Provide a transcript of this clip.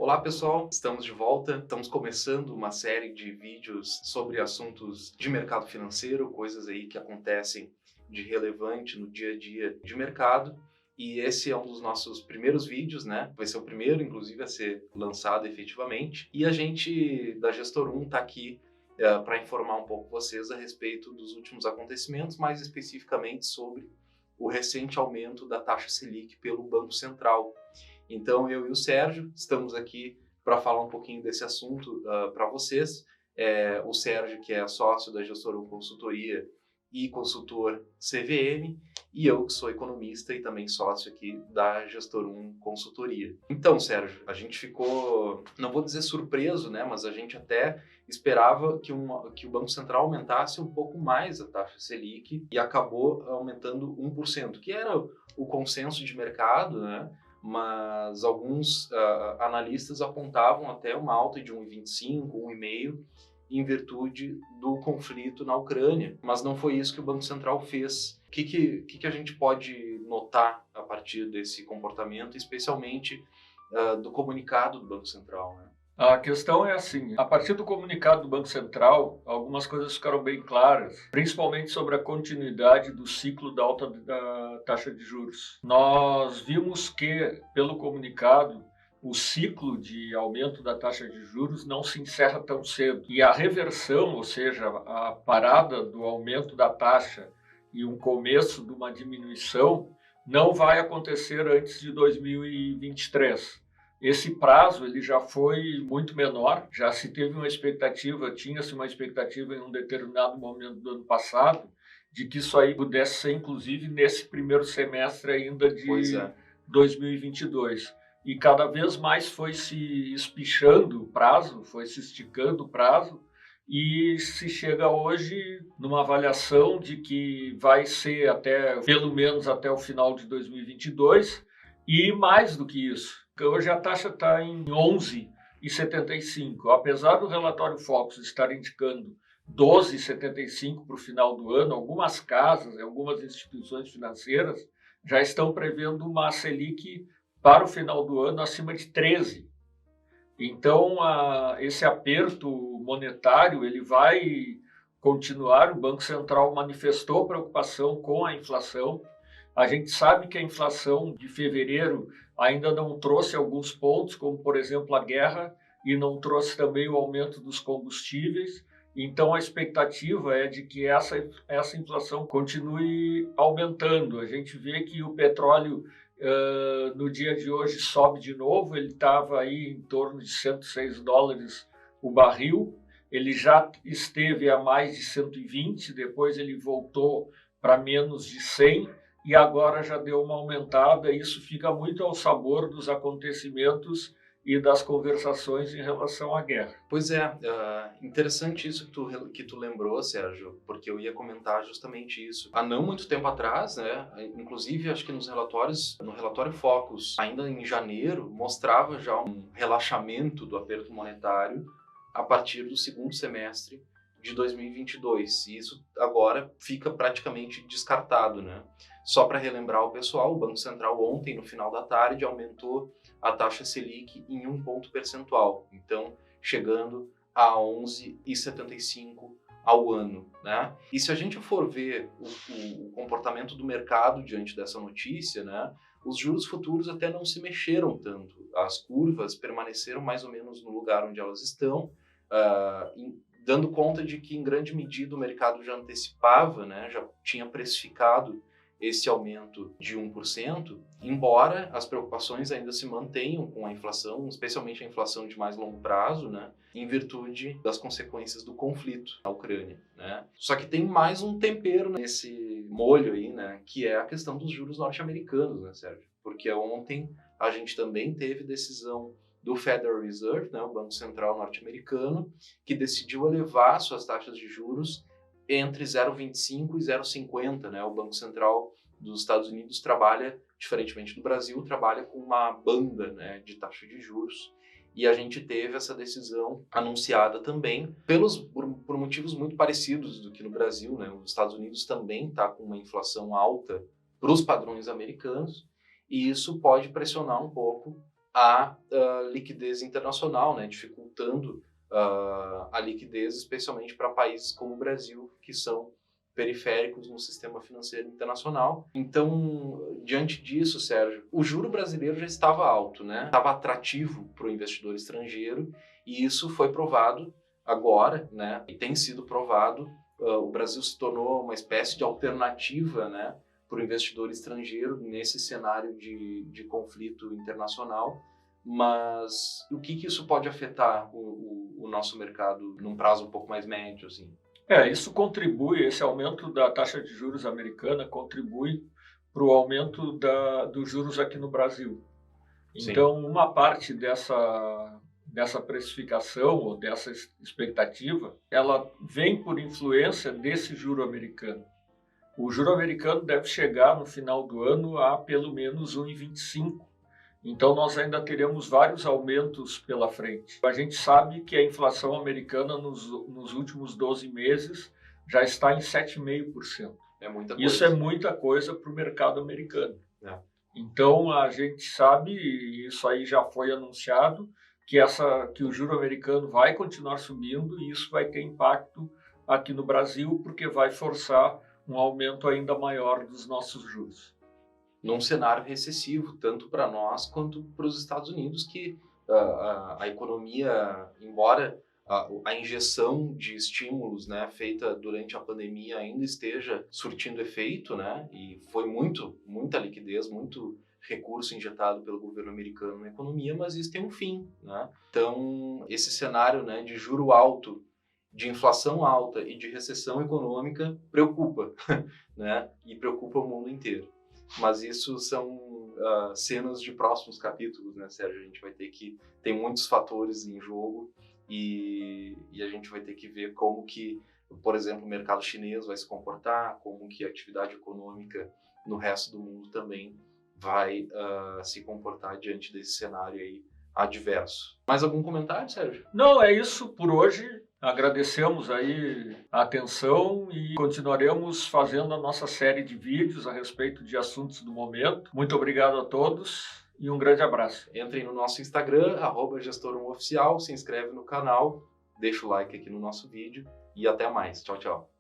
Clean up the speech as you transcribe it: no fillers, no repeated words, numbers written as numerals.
Olá pessoal, estamos de volta. Estamos começando uma série de vídeos sobre assuntos de mercado financeiro, coisas aí que acontecem de relevante no dia a dia de mercado. E esse é um dos nossos primeiros vídeos, né? Vai ser o primeiro, inclusive, a ser lançado efetivamente. E a gente da Gestor 1 está aqui para informar um pouco vocês a respeito dos últimos acontecimentos, mais especificamente sobre o recente aumento da taxa Selic pelo Banco Central. Então, eu e o Sérgio estamos aqui para falar um pouquinho desse assunto para vocês. O Sérgio, que é sócio da Gestor 1 Consultoria e consultor CVM, e eu, que sou economista e também sócio aqui da Gestor 1 Consultoria. Então, Sérgio, a gente ficou, não vou dizer surpreso, né, mas a gente até esperava que o Banco Central aumentasse um pouco mais a taxa Selic e acabou aumentando 1%, que era o consenso de mercado, né? Mas alguns analistas apontavam até uma alta de 1,25, 1,5, em virtude do conflito na Ucrânia. Mas não foi isso que o Banco Central fez. O que a gente pode notar a partir desse comportamento, especialmente do comunicado do Banco Central, né? A questão é assim, a partir do comunicado do Banco Central, algumas coisas ficaram bem claras, principalmente sobre a continuidade do ciclo da alta da taxa de juros. Nós vimos que, pelo comunicado, o ciclo de aumento da taxa de juros não se encerra tão cedo. E a reversão, ou seja, a parada do aumento da taxa e um começo de uma diminuição, não vai acontecer antes de 2023. Esse prazo ele já foi muito menor, já se teve uma expectativa, tinha-se uma expectativa em um determinado momento do ano passado, de que isso aí pudesse ser inclusive nesse primeiro semestre ainda de 2022. E cada vez mais foi se espichando o prazo, foi se esticando o prazo, e se chega hoje numa avaliação de que vai ser até, pelo menos até o final de 2022, e mais do que isso. Hoje a taxa está em 11,75. Apesar do relatório Focus estar indicando 12,75 para o final do ano, algumas casas, algumas instituições financeiras já estão prevendo uma Selic para o final do ano acima de 13. Então, esse aperto monetário ele vai continuar. O Banco Central manifestou preocupação com a inflação. A gente sabe que a inflação de fevereiro ainda não trouxe alguns pontos, como, por exemplo, a guerra, e não trouxe também o aumento dos combustíveis. Então, a expectativa é de que essa inflação continue aumentando. A gente vê que o petróleo, no dia de hoje, sobe de novo. Ele estava aí em torno de $106 o barril. Ele já esteve a mais de 120, depois ele voltou para menos de 100, e agora já deu uma aumentada. Isso fica muito ao sabor dos acontecimentos e das conversações em relação à guerra. Pois é, interessante isso que tu lembrou, Sérgio, porque eu ia comentar justamente isso. Há não muito tempo atrás, né, inclusive acho que no relatório Focus, ainda em janeiro, mostrava já um relaxamento do aperto monetário a partir do segundo semestre de 2022. E isso agora fica praticamente descartado, né? Só para relembrar o pessoal, o Banco Central ontem, no final da tarde, aumentou a taxa Selic em 1 ponto percentual, então chegando a 11,75 ao ano, né? E se a gente for ver o comportamento do mercado diante dessa notícia, né, os juros futuros até não se mexeram tanto, as curvas permaneceram mais ou menos no lugar onde elas estão, dando conta de que, em grande medida, o mercado já antecipava, né, já tinha precificado esse aumento de 1%, embora as preocupações ainda se mantenham com a inflação, especialmente a inflação de mais longo prazo, né, em virtude das consequências do conflito na Ucrânia, né. Só que tem mais um tempero nesse molho aí, né, que é a questão dos juros norte-americanos, né, Sérgio? Porque ontem a gente também teve decisão do Federal Reserve, né, o Banco Central norte-americano, que decidiu elevar suas taxas de juros entre 0,25 e 0,50, né? O Banco Central dos Estados Unidos trabalha, diferentemente do Brasil, trabalha com uma banda, né, de taxa de juros. E a gente teve essa decisão anunciada também por motivos muito parecidos do que no Brasil, né? Os Estados Unidos também está com uma inflação alta para os padrões americanos, e isso pode pressionar um pouco a liquidez internacional, né, dificultando a liquidez, especialmente para países como o Brasil, que são periféricos no sistema financeiro internacional. Então, diante disso, Sérgio, o juro brasileiro já estava alto, né? Estava atrativo para o investidor estrangeiro, e isso foi provado agora, né? E tem sido provado. O Brasil se tornou uma espécie de alternativa, né, para o investidor estrangeiro nesse cenário de conflito internacional. Mas o que isso pode afetar o nosso mercado num prazo um pouco mais médio, assim? Isso contribui, esse aumento da taxa de juros americana contribui para o aumento dos juros aqui no Brasil. Então, sim, uma parte dessa precificação ou dessa expectativa, ela vem por influência desse juro americano. O juro americano deve chegar no final do ano a pelo menos 1,25. Então, nós ainda teremos vários aumentos pela frente. A gente sabe que a inflação americana nos últimos 12 meses já está em 7,5%. É muita coisa. Isso é muita coisa para o mercado americano. Então, a gente sabe, e isso aí já foi anunciado, que o juro americano vai continuar subindo, e isso vai ter impacto aqui no Brasil, porque vai forçar um aumento ainda maior dos nossos juros. Num cenário recessivo, tanto para nós quanto para os Estados Unidos, que a economia, embora a injeção de estímulos, né, feita durante a pandemia ainda esteja surtindo efeito, né, e foi muita liquidez, muito recurso injetado pelo governo americano na economia, mas isso tem um fim, né? Então, esse cenário, né, de juro alto, de inflação alta e de recessão econômica preocupa, né, e preocupa o mundo inteiro. Mas isso são cenas de próximos capítulos, né, Sérgio? A gente vai ter que... Tem muitos fatores em jogo e a gente vai ter que ver como que, por exemplo, o mercado chinês vai se comportar, como que a atividade econômica no resto do mundo também vai se comportar diante desse cenário aí adverso. Mais algum comentário, Sérgio? Não, é isso por hoje. Agradecemos aí a atenção e continuaremos fazendo a nossa série de vídeos a respeito de assuntos do momento. Muito obrigado a todos e um grande abraço. Entrem no nosso Instagram, @gestor1oficial, se inscreve no canal, deixa o like aqui no nosso vídeo e até mais. Tchau, tchau.